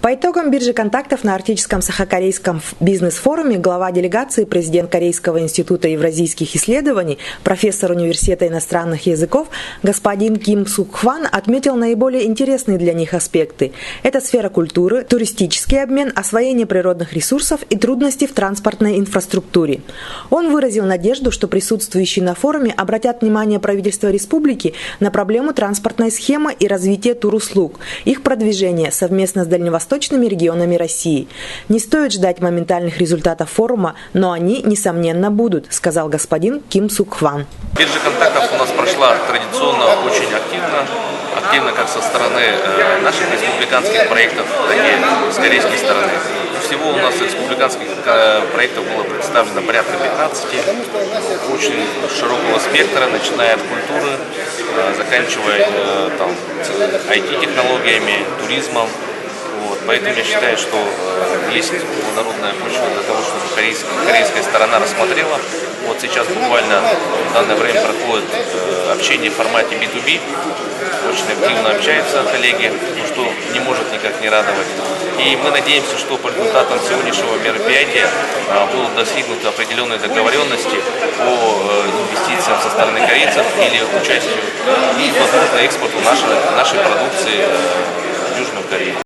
По итогам биржи контактов на Арктическом Сахакорейском бизнес-форуме глава делегации, президент Корейского института евразийских исследований, профессор университета иностранных языков господин Ким Сук Хван отметил наиболее интересные для них аспекты. Это сфера культуры, туристический обмен, освоение природных ресурсов и трудности в транспортной инфраструктуре. Он выразил надежду, что присутствующие на форуме обратят внимание правительства республики на проблему транспортной схемы и развития туруслуг, их продвижение совместно с дальневосточными регионами России. Не стоит ждать моментальных результатов форума, но они, несомненно, будут, сказал господин Ким Сук Хван. Биржа контактов у нас прошла традиционно очень активно как со стороны наших республиканских проектов, так и с корейской стороны. Всего у нас республиканских проектов было представлено порядка 15, очень широкого спектра, начиная от культуры, заканчивая IT-технологиями, туризмом. Поэтому я считаю, что есть народная почва для того, чтобы корейская сторона рассмотрела. Вот сейчас буквально в данное время проходит общение в формате B2B. Очень активно общаются коллеги, что не может никак не радовать. И мы надеемся, что по результатам сегодняшнего мероприятия будут достигнуты определенные договоренности по инвестициям со стороны корейцев или участию и, возможно, экспорту нашей продукции в Южную Корею.